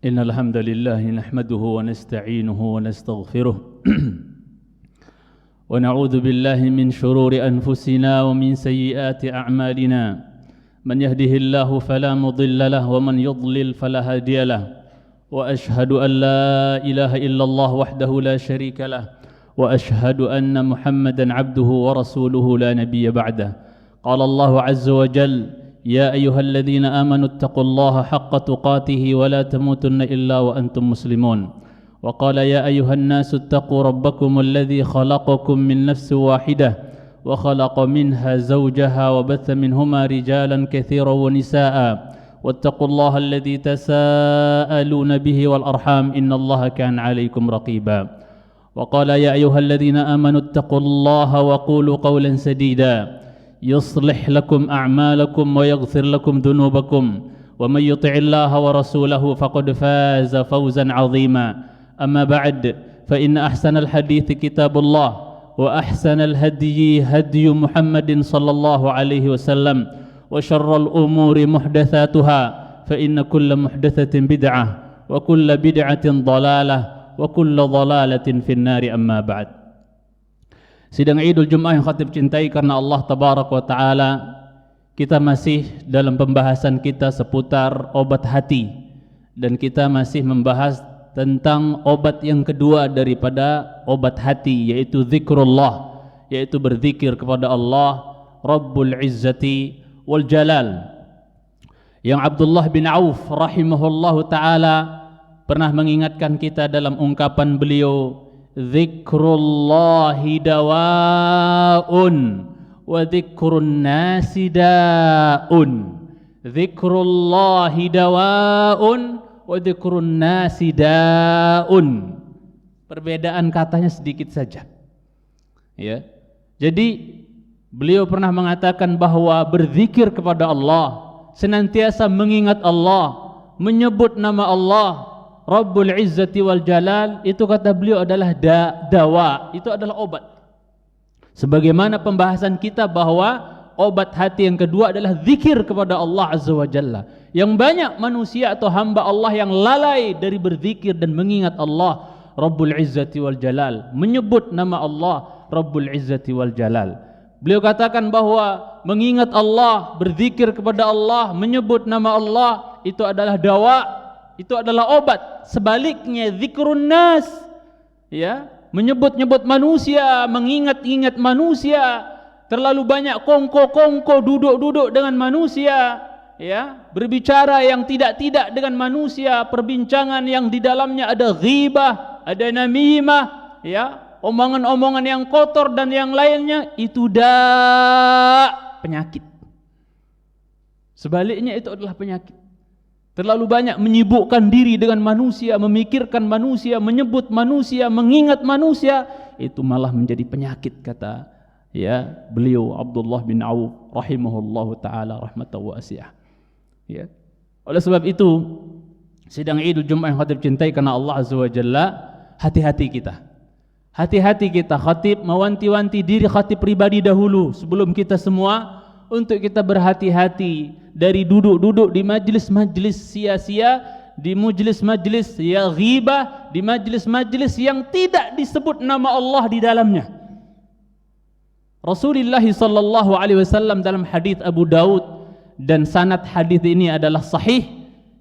إن الحمد لله نحمده ونستعينه ونستغفره ونعوذ بالله من شرور أنفسنا ومن سيئات أعمالنا من يهده الله فلا مضل له ومن يضلل فلا هادي له وأشهد أن لا إله إلا الله وحده لا شريك له وأشهد أن محمدا عبده ورسوله لا نبي بعده قال الله عز وجل يا أيها الذين آمنوا اتقوا الله حق تقاته ولا تموتن إلا وأنتم مسلمون وقال يا أيها الناس اتقوا ربكم الذي خلقكم من نفس واحدة وخلق منها زوجها وبث منهما رجالا كثيرا ونساء واتقوا الله الذي تساءلون به والأرحام إن الله كان عليكم رقيبا وقال يا أيها الذين آمنوا اتقوا الله وقولوا قولا سديدا يصلح لكم أعمالكم ويغفر لكم ذنوبكم ومن يطع الله ورسوله فقد فاز فوزا عظيما أما بعد فإن أحسن الحديث كتاب الله وأحسن الهدي هدي محمد صلى الله عليه وسلم وشر الأمور محدثاتها فإن كل محدثة بدعة وكل بدعة ضلالة وكل ضلالة في النار أما بعد. Sidang Idul Jum'ah yang khatib cintai karena Allah Tabarak wa Ta'ala, kita masih dalam pembahasan kita seputar obat hati, dan kita masih membahas tentang obat yang kedua daripada obat hati, yaitu zikrullah, yaitu berzikir kepada Allah Rabbul Izzati wal Jalal, yang Abdullah bin Auf rahimahullahu ta'ala pernah mengingatkan kita dalam ungkapan beliau, Zikrullahi dawa'un wa zikrun nasi da'un. Zikrullahi dawa'un wa zikrun nasi da'un. Perbedaan katanya sedikit saja, ya. Jadi beliau pernah mengatakan bahwa berzikir kepada Allah, senantiasa mengingat Allah, menyebut nama Allah Rabbul Izzati wal Jalal, itu kata beliau adalah dawa, itu adalah obat. Sebagaimana pembahasan kita bahwa obat hati yang kedua adalah zikir kepada Allah Azza wa Jalla. Yang banyak manusia atau hamba Allah yang lalai dari berzikir dan mengingat Allah Rabbul Izzati wal Jalal, menyebut nama Allah Rabbul Izzati wal Jalal. Beliau katakan bahwa mengingat Allah, berzikir kepada Allah, menyebut nama Allah, itu adalah dawa, itu adalah obat. Sebaliknya zikrun nas, ya, menyebut-nyebut manusia, mengingat-ingat manusia, terlalu banyak kongko-kongko, duduk-duduk dengan manusia, ya, berbicara yang tidak-tidak dengan manusia, perbincangan yang di dalamnya ada ghibah, ada namimah, ya, omongan-omongan yang kotor dan yang lainnya, itu penyakit. Sebaliknya itu adalah penyakit. Terlalu banyak menyibukkan diri dengan manusia, memikirkan manusia, menyebut manusia, mengingat manusia, itu malah menjadi penyakit, kata ya beliau Abdullah bin Auf rahimahullahu taala rahmatan wasi'ah. Ya. Oleh sebab itu, sidang Idul Jum'ah yang khatib cintai karena Allah Azza wa Jalla, hati-hati kita. Hati-hati kita, khatib mewanti-wanti diri khatib pribadi dahulu sebelum kita semua, untuk kita berhati-hati dari duduk-duduk di majlis-majlis sia-sia, di majlis-majlis ya ghibah, di majlis-majlis yang tidak disebut nama Allah di dalamnya. Rasulullah sallallahu alaihi wasallam dalam hadis Abu Daud, dan sanad hadis ini adalah sahih,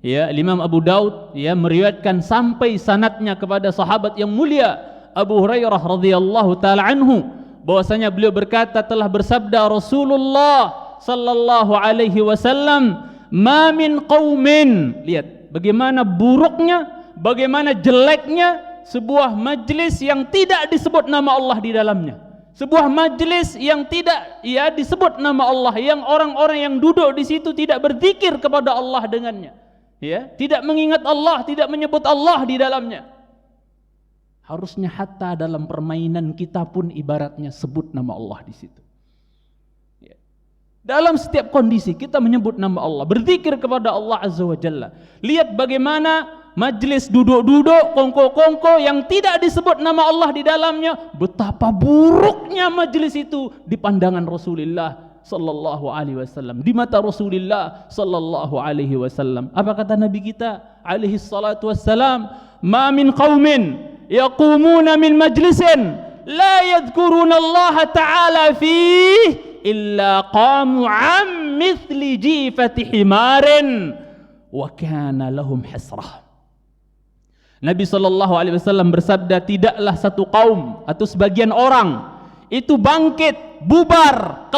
ya, Imam Abu Daud ya meriwayatkan sampai sanadnya kepada sahabat yang mulia Abu Hurairah radhiyallahu taala anhu, bahwasanya beliau berkata, telah bersabda Rasulullah sallallahu alaihi wasallam, ma min qaumin, lihat bagaimana buruknya, bagaimana jeleknya sebuah majlis yang tidak disebut nama Allah di dalamnya, sebuah majlis yang tidak ya disebut nama Allah, yang orang-orang yang duduk di situ tidak berzikir kepada Allah dengannya, ya, tidak mengingat Allah, tidak menyebut Allah di dalamnya. Harusnya hatta dalam permainan kita pun ibaratnya sebut nama Allah di situ. Ya. Dalam setiap kondisi kita menyebut nama Allah, berzikir kepada Allah Azza wa Jalla. Lihat bagaimana majlis duduk-duduk, kongko-kongko yang tidak disebut nama Allah di dalamnya, betapa buruknya majlis itu di pandangan Rasulullah sallallahu alaihi wasallam, di mata Rasulullah sallallahu alaihi wasallam. Apa kata Nabi kita alaihi salatu wassalam? Ma min qaumin yaqumuna min majlisin la yadhkuruna Allah ta'ala fihi illa qamu an mithli jifati himarin wa kana lahum hasrah. Nabi sallallahu alaihi wasallam bersabda, tidaklah satu kaum atau sebagian orang itu bangkit, bubar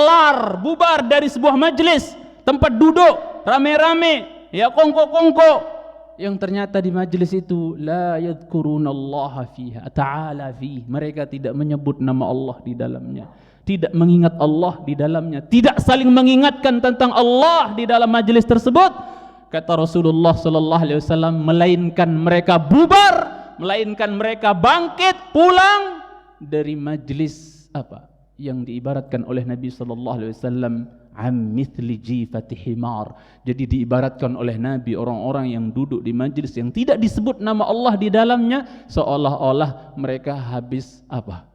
dari sebuah majlis, tempat duduk rame-rame, ya kongko-kongko, yang ternyata di majlis itu la yadhkurunallaha fiha ta'ala fihi, mereka tidak menyebut nama Allah di dalamnya, tidak mengingat Allah di dalamnya, tidak saling mengingatkan tentang Allah di dalam majlis tersebut. Kata Rasulullah sallallahu alaihi wasallam, melainkan mereka bubar, melainkan mereka bangkit pulang dari majlis apa yang diibaratkan oleh Nabi sallallahu alaihi wasallam am mithli jifati himar. Jadi diibaratkan oleh Nabi orang-orang yang duduk di majlis yang tidak disebut nama Allah di dalamnya seolah-olah mereka habis apa?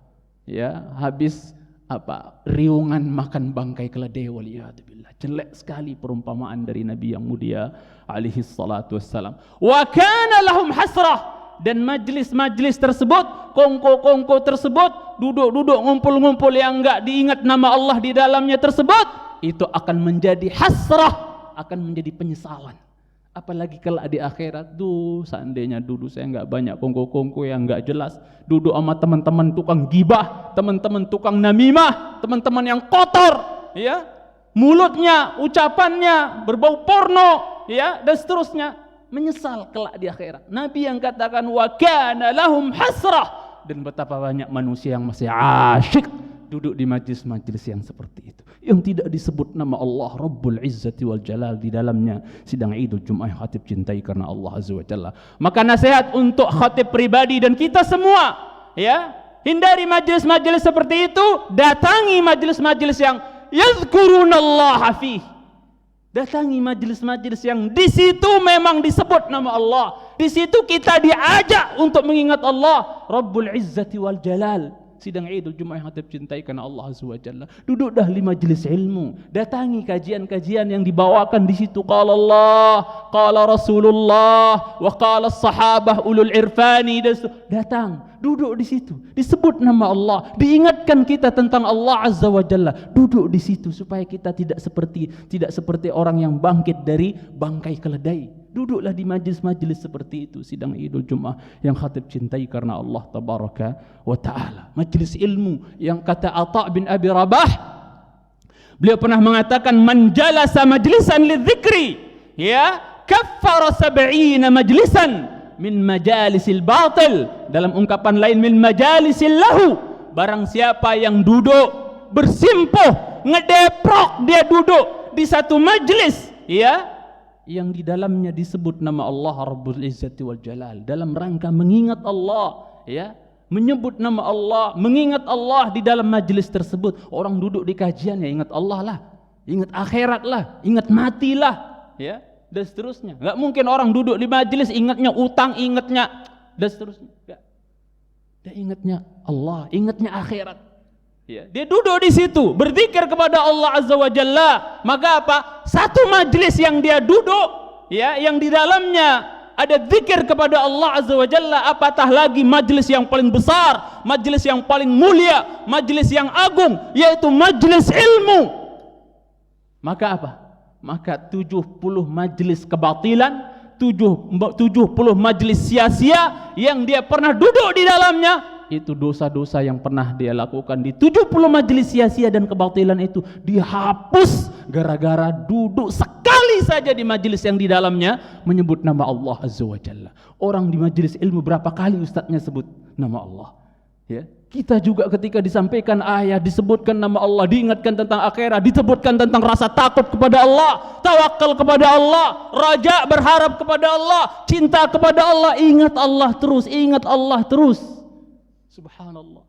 Ya, habis apa? Riungan makan bangkai keledai, waliyadzubillah. Jelek sekali perumpamaan dari Nabi yang mulia alaihi salatu wassalam. Wa kana lahum hasrah. Dan majlis-majlis tersebut, kongko-kongko tersebut, duduk-duduk ngumpul-ngumpul yang enggak diingat nama Allah di dalamnya tersebut, itu akan menjadi hasrah, akan menjadi penyesalan. Apalagi kelak di akhirat, seandainya dulu saya enggak banyak kongko-kongko yang enggak jelas, duduk sama teman-teman tukang gibah, teman-teman tukang namimah, teman-teman yang kotor, ya, mulutnya, ucapannya berbau porno, ya, dan seterusnya. Menyesal kelak di akhirat. Nabi yang katakan wa kana lahum hasrah, dan betapa banyak manusia yang masih asyik duduk di majlis-majlis yang seperti itu, yang tidak disebut nama Allah Rabbul Izzati wal Jalal di dalamnya. Sidang Idul Jumat yang khatib cintai karena Allah Azza wa Jalla. Maka nasihat untuk khatib pribadi dan kita semua, ya, hindari majlis-majlis seperti itu, datangi majlis-majlis yang yadhkurunallaha fihi. Datangi majlis-majlis yang di situ memang disebut nama Allah. Di situ kita diajak untuk mengingat Allah Rabbul Izzati wal Jalal. Sidang Idul Jumat yang khatib cintai karena Allah Azza wa Jalla. Duduk dah di majlis ilmu, datangi kajian-kajian yang dibawakan di situ. Qala Allah, qala Rasulullah, wa qala sahabah ulul irfani. Datang, duduk di situ, disebut nama Allah, diingatkan kita tentang Allah Azza wa Jalla. Duduk di situ supaya kita tidak seperti orang yang bangkit dari bangkai keledai. Duduklah di majlis-majlis seperti itu. Sidang Idul Jumat yang khatib cintai karena Allah tabaraka wa ta'ala. Majlis ilmu yang kata Atha bin Abi Rabah, beliau pernah mengatakan, man jalasa majlisan lidzikri, ya, kaffara 70 majlisan min majalisil batil. Dalam ungkapan lain, min majalisil lahu. Barang siapa yang duduk bersimpuh, ngedeprok, dia duduk di satu majlis, ya, yang di dalamnya disebut nama Allah Rabbul Izzati wal Jalal, dalam rangka mengingat Allah, ya, menyebut nama Allah, mengingat Allah di dalam majlis tersebut. Orang duduk di kajian, ya ingat Allah lah, ingat akhirat lah, ingat mati lah, ya, dan seterusnya. Enggak mungkin orang duduk di majlis ingatnya utang, ingatnya dan seterusnya. Enggak. Dia ingatnya Allah, ingatnya akhirat. Ya, dia duduk di situ berzikir kepada Allah Azza wa Jalla. Maka apa? Satu majlis yang dia duduk, ya, yang di dalamnya ada zikir kepada Allah Azza wa Jalla, apatah lagi majlis yang paling besar, majlis yang paling mulia, majlis yang agung, yaitu majlis ilmu. Maka apa? Maka 70 majlis kebatilan, 70 majlis sia-sia yang dia pernah duduk di dalamnya, itu dosa-dosa yang pernah dia lakukan di 70 majlis sia-sia dan kebatilan itu dihapus gara-gara duduk sekali saja di majlis yang di dalamnya menyebut nama Allah Azza wa Jalla. Orang di majlis ilmu berapa kali ustadznya sebut nama Allah, ya. Kita juga ketika disampaikan ayat, disebutkan nama Allah, diingatkan tentang akhirat, disebutkan tentang rasa takut kepada Allah, tawakal kepada Allah, raja, berharap kepada Allah, cinta kepada Allah, ingat Allah terus, ingat Allah terus. Subhanallah.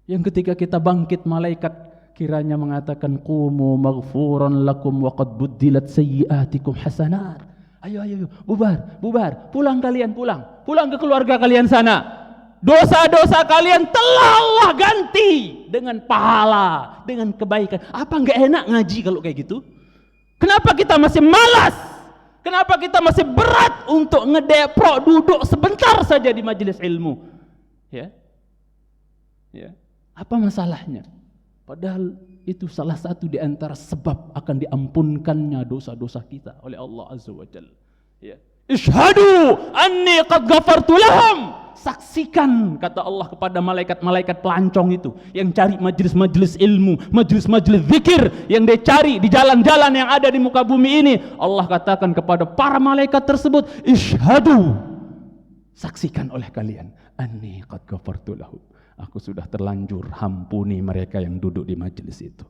Yang ketika kita bangkit, malaikat kiranya mengatakan, qumu maghfuran lakum wa qad buddilat sayyiatikum hasanat. Ayo bubar, pulang kalian, pulang ke keluarga kalian sana. dosa-dosa kalian telah Allah ganti dengan pahala, dengan kebaikan. Apa nggak enak ngaji kalau kayak gitu? Kenapa kita masih malas? Kenapa kita masih berat untuk ngedeprok duduk sebentar saja di majelis ilmu? Ya, apa masalahnya? Padahal itu salah satu di antara sebab akan diampunkannya dosa-dosa kita oleh Allah Azza wa Jalla. Ya. Ishhadu anni qad ghafartu lahum. Saksikan, kata Allah kepada malaikat-malaikat pelancong itu yang cari majelis-majelis ilmu, majelis-majelis zikir yang dia cari di jalan-jalan yang ada di muka bumi ini. Allah katakan kepada para malaikat tersebut, ishhadu, saksikan oleh kalian, anni qad ghafartu lahum. Aku sudah terlanjur hampuni mereka yang duduk di majelis itu.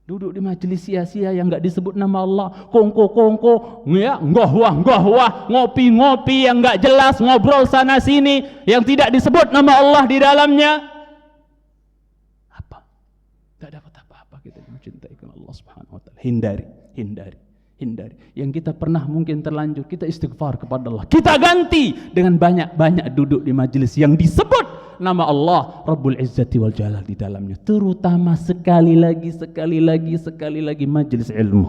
Duduk di majelis sia-sia yang enggak disebut nama Allah, kongko-kongko, ya, ngoh-wah, ngopi-ngopi yang enggak jelas, ngobrol sana sini yang tidak disebut nama Allah di dalamnya. Apa? Tidak dapat apa-apa kita mencintai Allah Subhanahu wa taala. Hindari. Yang kita pernah mungkin terlanjur, kita istighfar kepada Allah. Kita ganti dengan banyak-banyak duduk di majelis yang disebut nama Allah Rabbul Izzati wal Jalal di dalamnya. Terutama sekali lagi majelis ilmu.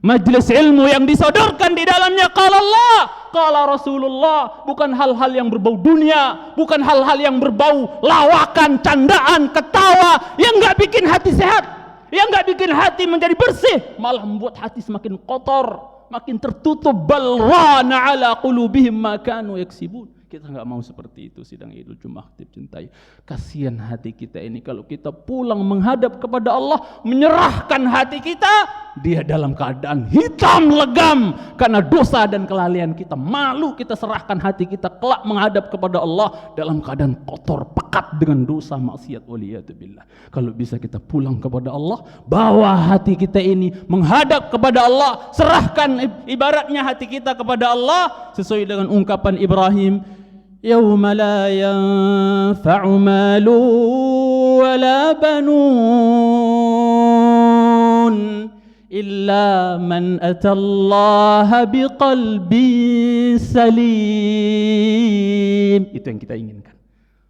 Majelis ilmu yang disodorkan di dalamnya qala Allah, qala Rasulullah, bukan hal-hal yang berbau dunia, bukan hal-hal yang berbau lawakan, candaan, ketawa yang enggak bikin hati sehat, yang enggak bikin hati menjadi bersih, malah membuat hati semakin kotor, makin tertutup. Bal rana ala qulubihim ma kanu yaksibun. Kita enggak mau seperti itu. Sidang Idul Jumat cintai. Kasihan hati kita ini kalau kita pulang menghadap kepada Allah, menyerahkan hati kita, dia dalam keadaan hitam legam karena dosa dan kelalaian kita. Malu kita serahkan hati kita kelak menghadap kepada Allah dalam keadaan kotor, pekat dengan dosa maksiat waliyatubillah. Kalau bisa kita pulang kepada Allah, bawa hati kita ini menghadap kepada Allah, serahkan ibaratnya hati kita kepada Allah sesuai dengan ungkapan Ibrahim, yauma la yanfa'u malu wala banun illa man atallaha biqalbin salim. Itu yang kita inginkan.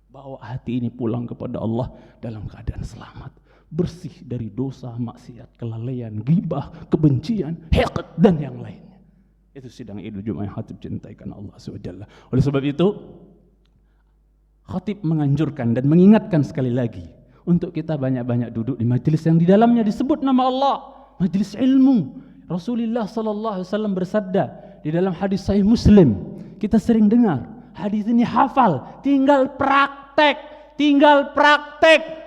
Bawa hati ini pulang kepada Allah dalam keadaan selamat, bersih dari dosa, maksiat, kelalaian, ghibah, kebencian, hiqd dan yang lainnya. Itu sidang Idul Jumat yang khatib cintaikan Allah SWT. Oleh sebab itu, khatib menganjurkan dan mengingatkan sekali lagi untuk kita banyak-banyak duduk di majelis yang di dalamnya disebut nama Allah, majelis ilmu. Rasulullah sallallahu alaihi wasallam bersabda di dalam hadis sahih Muslim, kita sering dengar, hadis ini hafal, tinggal praktek.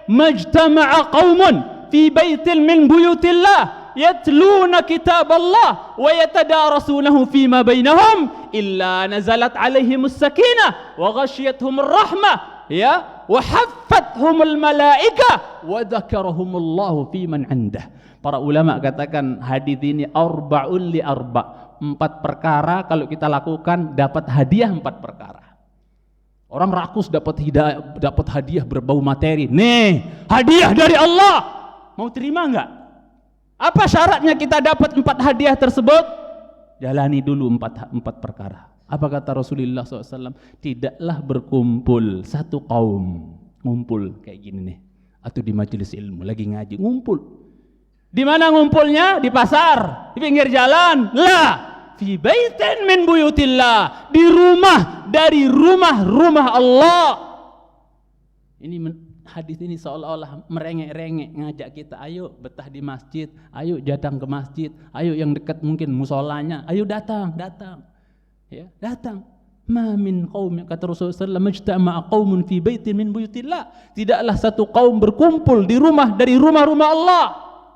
Majtama'a qaumun fi baitin min buyutillah yatluna kitab Allah wa yatadarasunahu fima bainahum illa nazalat alaihimus sakinah wa ghashiyatuhumur rahmah wa haffathumul malaikah wa dzakarahumullahu fiman 'indah. Para ulama katakan hadis ini arba'un li arba', 4 perkara kalau kita lakukan dapat hadiah 4 perkara. Orang rakus dapat hadiah berbau materi. Nih, hadiah dari Allah. Mau terima enggak? Apa syaratnya kita dapat 4 hadiah tersebut? Jalani dulu 4 perkara. Apa kata Rasulullah SAW? Tidaklah berkumpul satu kaum, ngumpul kayak gini nih, atau di majelis ilmu lagi ngaji, ngumpul. Di mana ngumpulnya? Di pasar, di pinggir jalan? Lah, fi baitin min buyutillah, di rumah dari rumah-rumah Allah. Ini hadis ini seolah-olah merengek-rengek ngajak kita, ayo betah di masjid, ayo datang ke masjid, ayo yang dekat mungkin musolanya, ayo datang. Ya, datang. Ma min qaum, kata Rasulullah sallallahu alaihi wasallam, majtama'a qaumun fi baitin min buyutillah. Tidaklah satu kaum berkumpul di rumah dari rumah-rumah Allah.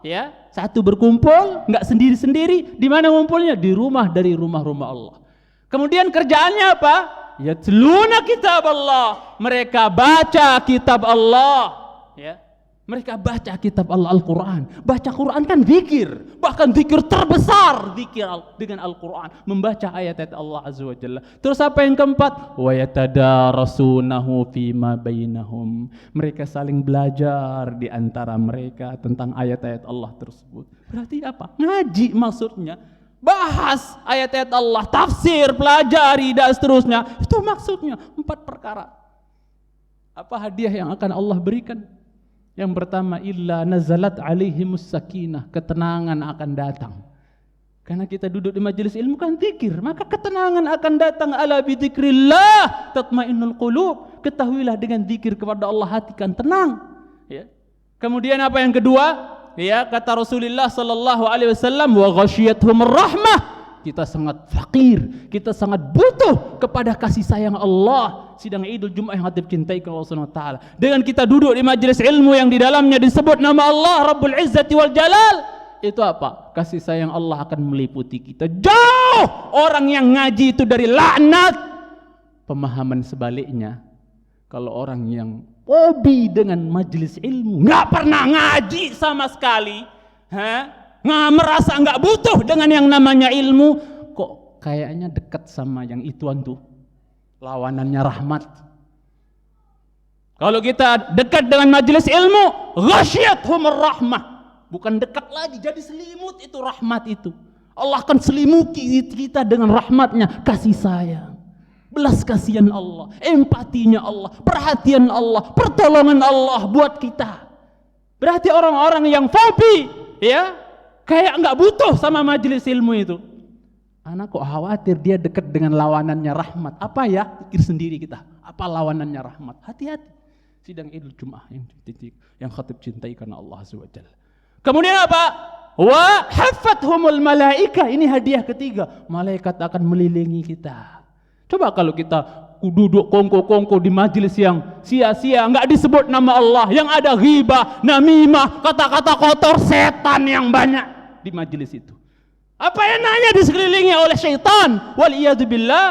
Ya, satu berkumpul, enggak sendiri-sendiri. Di mana ngumpulnya? Di rumah dari rumah-rumah Allah. Kemudian kerjaannya apa? Yatluna kitab Allah. Mereka baca kitab Allah. Ya, mereka baca kitab Allah, Al-Quran. Baca Quran kan zikir, bahkan zikir terbesar zikir dengan Al-Quran, membaca ayat-ayat Allah Azza wa Jalla. Terus apa yang keempat? Wa yatadarasunahu fima bainahum. Mereka saling belajar di antara mereka tentang ayat-ayat Allah tersebut. Berarti apa? Ngaji maksudnya. Bahas ayat-ayat Allah, tafsir, pelajari dan seterusnya. Itu maksudnya 4 perkara. Apa hadiah yang akan Allah berikan? Yang pertama, illa nazalat alaihimus sakinah, ketenangan akan datang. Karena kita duduk di majelis ilmu kan zikir, maka ketenangan akan datang. Ala bi dzikrillah tatmainnul qulub. Ketahuilah dengan zikir kepada Allah hati kan tenang. Ya. Kemudian apa yang kedua? Ya, kata Rasulullah sallallahu alaihi wasallam, wa ghasyiyatuhumur rahmah. Kita sangat fakir, kita sangat butuh kepada kasih sayang Allah. Sidang Idul Jumat yang hati cintai Allah Subhanahu wa taala. Dengan kita duduk di majelis ilmu yang di dalamnya disebut nama Allah Rabbul Izzati wal Jalal, itu apa? Kasih sayang Allah akan meliputi kita. Jauh orang yang ngaji itu dari laknat. Pemahaman sebaliknya, kalau orang yang hobi dengan majelis ilmu, nggak pernah ngaji sama sekali, nggak merasa nggak butuh dengan yang namanya ilmu, kok kayaknya dekat sama yang ituan tuh, lawanannya rahmat. Kalau kita dekat dengan majelis ilmu, ghasyiyatuhumur rahmah, bukan dekat lagi, jadi selimut itu rahmat itu. Allah akan selimuti kita dengan rahmatnya, kasih sayang, belas kasihan Allah, empatinya Allah, perhatian Allah, pertolongan Allah buat kita. Berarti orang-orang yang fobi, ya, kayak nggak butuh sama majelis ilmu itu. Anak kok khawatir dia dekat dengan lawanannya rahmat. Apa ya? Pikir sendiri kita. Apa lawanannya rahmat? Hati-hati. Sidang Idul Jumat yang khatib cintai karena Allah Azza wa Jalla. Kemudian apa? Wa haffathumul malaika. Ini hadiah ketiga. Malaikat akan melilingi kita. Coba kalau kita duduk kongko-kongko di majelis yang sia-sia, nggak disebut nama Allah, yang ada ghibah, namimah, kata-kata kotor, setan yang banyak di majelis itu. Apa enaknya disekelilingi oleh syaitan? Waliyadzubillah,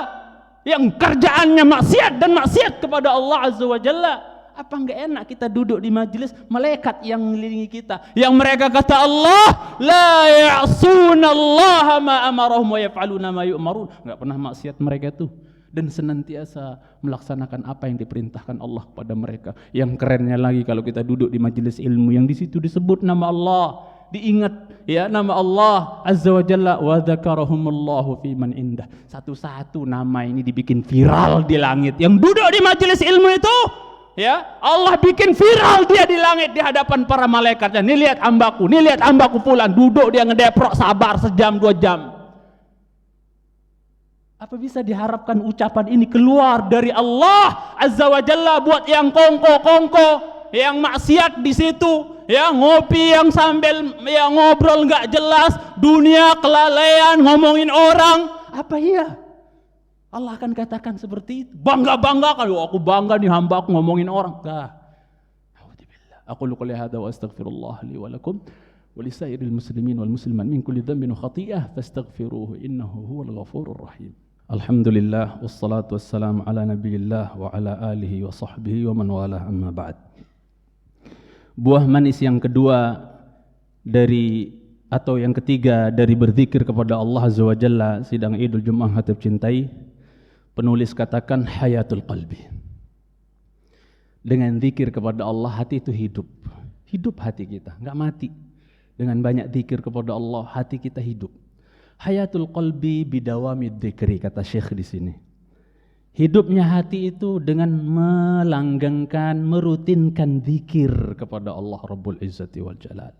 yang kerjaannya maksiat dan maksiat kepada Allah Azza wa Jalla. Apa nggak enak kita duduk di majelis malaikat yang mengelilingi kita, yang mereka kata Allah, la ya'sunallaha ma amarahum wa yaf'aluna ma yu'marun. Nggak pernah maksiat mereka tuh, dan senantiasa melaksanakan apa yang diperintahkan Allah kepada mereka. Yang kerennya lagi kalau kita duduk di majelis ilmu yang di situ disebut nama Allah, diingat ya nama Allah Azza wa Jalla, wa dzakarahumullahu fi man indah. Satu-satu nama ini dibikin viral di langit. Yang duduk di majelis ilmu itu, ya, Allah bikin viral dia di langit di hadapan para malaikatnya. Nih lihat hambaku, nih lihat hambaku fulan, duduk dia ngedeprok sabar sejam 2 jam. Apa bisa diharapkan ucapan ini keluar dari Allah Azza wa Jalla buat yang kongko-kongko, yang maksiat di situ, ya, ngopi yang sambil ya ngobrol nggak jelas, dunia kelalaian, ngomongin orang. Apa iya Allah akan katakan seperti itu? Bangga-bangga kalau aku bangga nih hamba aku ngomongin orang. Enggak. Aku qouli hadza wa astaghfirullah li wa lakum wa lisairil muslimin wal muslimat min kulli dhanbin wa khati'ah fastaghfiruhu innahu huwal ghafurur rahim. Alhamdulillah wassalatu wassalamu ala nabiyillah wa ala alihi wa sahbihi wa man walah, amma ba'd. Buah manis yang kedua dari atau yang ketiga dari berzikir kepada Allah Azza wa Jalla sidang Idul Jumat hatib cintai, penulis katakan hayatul qalbi. Dengan zikir kepada Allah hati itu hidup. Hidup hati kita, enggak mati. Dengan banyak zikir kepada Allah hati kita hidup. Hayatul qalbi bidawamid dzikri, kata Syekh di sini. Hidupnya hati itu dengan melanggengkan, merutinkan zikir kepada Allah Rabbul Izzati wal Jalal.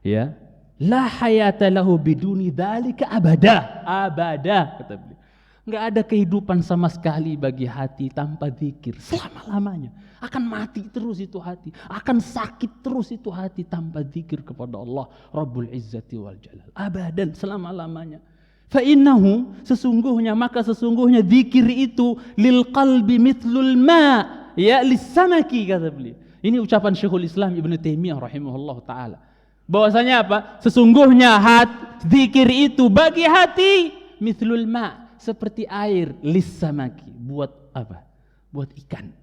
Ya, la hayata lahu biduni dzalika abada. Abada, kata beliau. Enggak ada kehidupan sama sekali bagi hati tanpa zikir selama-lamanya. Akan mati terus itu hati, akan sakit terus itu hati tanpa zikir kepada Allah Rabbul Izzati wal Jalal. Abadan, selama-lamanya. Fa innahu, sesungguhnya, maka sesungguhnya zikir itu lil qalbi mithlul ma, ya lis-samaki, kata beliau. Ini ucapan Syekhul Islam Ibnu Taimiyah rahimahullah taala. Bahwasanya apa? Sesungguhnya zikir itu bagi hati mithlul ma, seperti air, lis-samaki, buat apa? Buat ikan.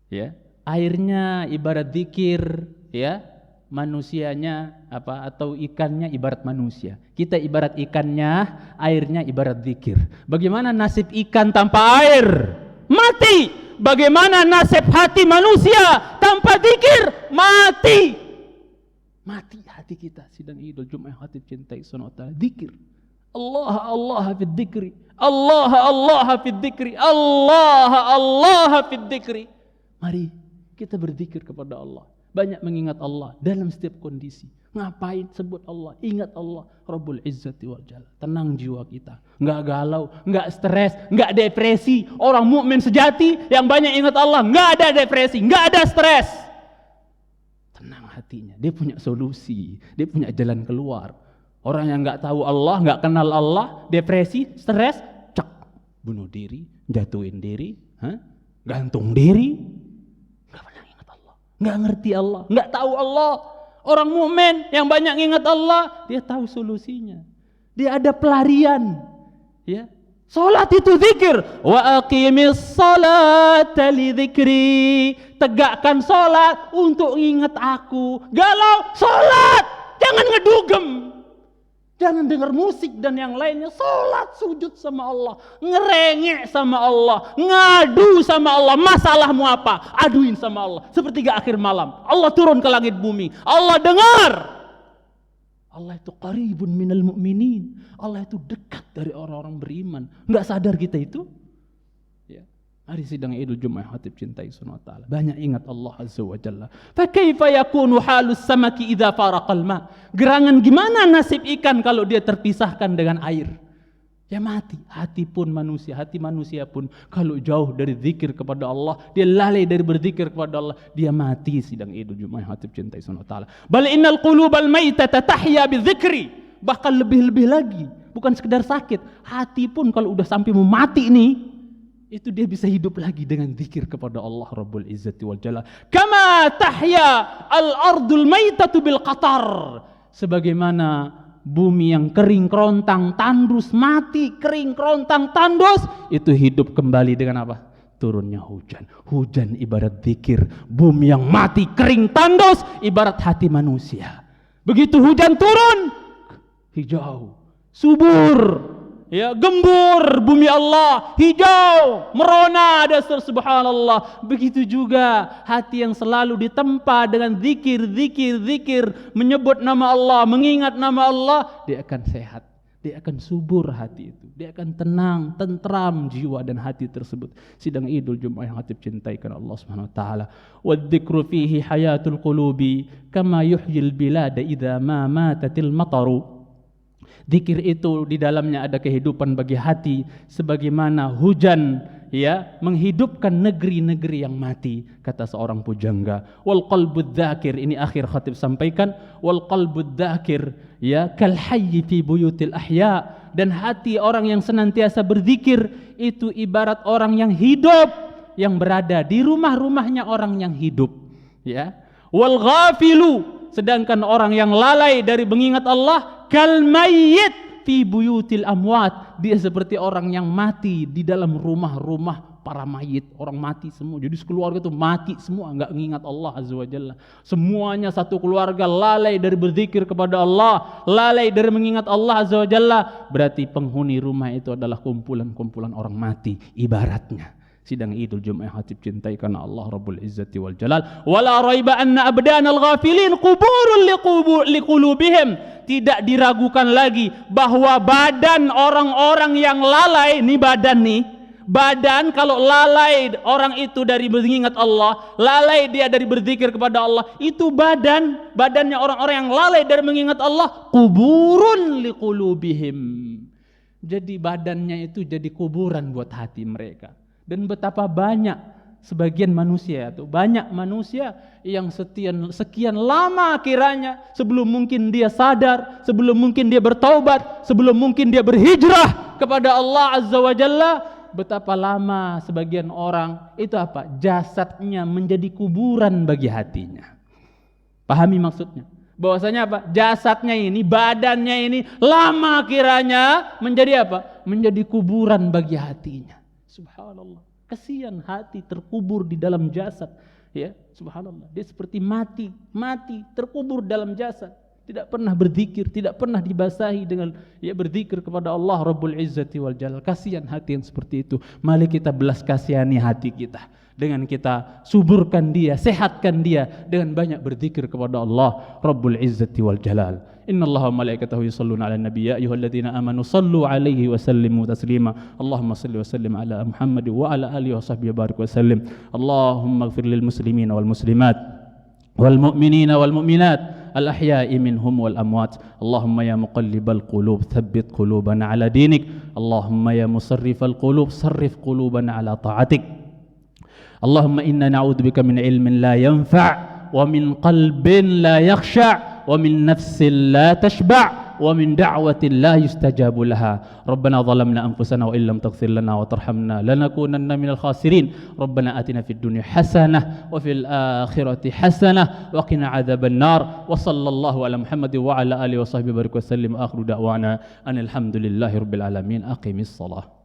Ya, airnya ibarat zikir, ya, manusianya apa, atau ikannya ibarat manusia. Kita ibarat ikannya, airnya ibarat zikir. Bagaimana nasib ikan tanpa air? Mati. Bagaimana nasib hati manusia tanpa zikir? Mati. Mati hati kita. Sidang Idul Jumat hati cintai Subhanahu wa taala, zikir. Allah Allah fi dzikri. Allah Allah fi dzikri. Allah Allah fi dzikri. Mari kita berzikir kepada Allah. Banyak mengingat Allah dalam setiap kondisi. Ngapain sebut Allah? Ingat Allah, Rabbul Izzati wal Jalal. Tenang jiwa kita. Enggak galau, enggak stres, enggak depresi. Orang mukmin sejati yang banyak ingat Allah, enggak ada depresi, enggak ada stres. Tenang hatinya. Dia punya solusi, dia punya jalan keluar. Orang yang enggak tahu Allah, enggak kenal Allah, depresi, stres, cek, bunuh diri, jatuhin diri, gantung diri. Nggak ngerti Allah, nggak tahu Allah. Orang mukmin yang banyak ingat Allah, dia tahu solusinya. Dia ada pelarian. Ya, salat itu zikir. Wa aqimis salata li dzikri. Tegakkan salat untuk ingat aku. Galau, salat. Jangan ngedugem. Jangan dengar musik dan yang lainnya. Salat, sujud sama Allah, ngerengek sama Allah, ngadu sama Allah. Masalahmu apa? Aduin sama Allah. Sepertiga akhir malam, Allah turun ke langit bumi. Allah dengar. Allah itu qaribun minal mu'minin. Allah itu dekat dari orang-orang beriman. Enggak sadar kita itu? Ya. Hari sidang Idul Jumat Hatib cintai Subhanahu wa ta'ala. Banyak ingat Allah Azza wa Jalla. Fa kaifa yakunu halus samaki idza faraqal ma? Gerangan gimana nasib ikan kalau dia terpisahkan dengan air? Ya mati. Hati manusia pun kalau jauh dari zikir kepada Allah, dia lalai dari berzikir kepada Allah, dia mati. Sidang Idul Jumat Hatib cintai Subhanahu wa ta'ala. Bal innal qulubal maitata tahya bidzikri. Bahkan lebih-lebih lagi, bukan sekedar sakit, hati pun kalau udah sampai mau mati nih, itu dia bisa hidup lagi dengan zikir kepada Allah Rabbul Izzati wal Jalal. Kama tahya al-ardul maitatu bil qatar. Sebagaimana bumi yang kering kerontang tandus mati, kering kerontang tandus, itu hidup kembali dengan apa? Turunnya hujan. Hujan ibarat zikir. Bumi yang mati kering tandus ibarat hati manusia. Begitu hujan turun, hijau, subur, ya, gembur bumi Allah, hijau, merona, dasar subhanallah. Begitu juga hati yang selalu ditempa dengan zikir, menyebut nama Allah, mengingat nama Allah, dia akan sehat, dia akan subur hati itu, dia akan tenang, tentram jiwa dan hati tersebut. Sidang Idul Jumat yang Hatib cintai karena Allah Subhanahu wa taala. Wadzikru fihi hayatul qulubi kama yuhyil bilada idza ma matatil mataru. Zikir itu di dalamnya ada kehidupan bagi hati, sebagaimana hujan ya menghidupkan negeri-negeri yang mati, kata seorang pujangga. Wal qalbud dzakir, ini akhir khatib sampaikan, wal qalbud dzakir ya kal hayy fi buyutil ahya. Dan hati orang yang senantiasa berzikir itu ibarat orang yang hidup, yang berada di rumah-rumahnya orang yang hidup, ya. Wal ghafilu, sedangkan orang yang lalai dari mengingat Allah, kal mayyit fi buyutil amwat, dia seperti orang yang mati di dalam rumah-rumah para mayit. Orang mati semua, jadi sekeluarga itu mati semua, enggak mengingat Allah Azza wa Jalla. Semuanya satu keluarga lalai dari berzikir kepada Allah, lalai dari mengingat Allah Azza wa Jalla. Berarti penghuni rumah itu adalah kumpulan-kumpulan orang mati ibaratnya. Sidang Idul Jumat Hatib cintai karena Allah Rabbul Izzati wal Jalal. Wala raiba anna abdanal ghafilin quburun liqulubihim. Tidak diragukan lagi bahwa badan orang-orang yang lalai, nih badan nih, badan kalau lalai orang itu dari mengingat Allah, lalai dia dari berzikir kepada Allah, itu badannya orang-orang yang lalai dari mengingat Allah, kuburun liqulubihim. Jadi badannya itu jadi kuburan buat hati mereka. Dan betapa banyak sebagian manusia itu, banyak manusia yang sekian lama kiranya sebelum mungkin dia sadar, sebelum mungkin dia bertaubat, sebelum mungkin dia berhijrah kepada Allah Azza wa Jalla, betapa lama sebagian orang itu apa? Jasadnya menjadi kuburan bagi hatinya. Pahami maksudnya? Bahwasanya apa? Jasadnya ini, badannya ini lama kiranya menjadi apa? Menjadi kuburan bagi hatinya. Subhanallah, kasihan hati terkubur di dalam jasad, ya. Subhanallah, dia seperti mati terkubur dalam jasad, tidak pernah berzikir, tidak pernah dibasahi dengan ya berzikir kepada Allah Rabbul Izzati wal Jalal. Kasihan hati yang seperti itu. Mari kita belas kasihani hati kita dengan kita suburkan dia, sehatkan dia dengan banyak berzikir kepada Allah Rabbul Izzati wal Jalal. Innallaha wa malaikatahu yusholluna 'alan nabiy ya ayyuhalladzina amanu shallu 'alaihi wa sallimu taslima. Allahumma shalli wa sallim ala Muhammad wa ala alihi wa sahbihi barik wa sallim. Allahumma ighfir lil muslimina wal muslimat wal mu'minina wal mu'minat al ahya'i minhum wal amwat. Allahumma ya muqallibal qulub tsabbit qulubana 'ala dinik. Allahumma ya musarrifal qulub sarrif qulubana 'ala ta'atik. Allahumma inna na'udzubika min ilmin la yanfa' wa min qalbin la yakhsha' wa min nafsin la tashba' wa min da'watin la yustajabu laha. Rabbana zalamna anfusana wa illam taghfir lana wa tarhamna lanakunanna minal khasirin. Rabbana atina fid dunya hasanah wa fil akhirati hasanah wa qina adzaban nar. Wa sallallahu ala Muhammadin wa ala alihi wa sahbihi barik wa sallim. Akhiru da'wana anil hamdulillahi rabbil alamin. Aqimis shalah.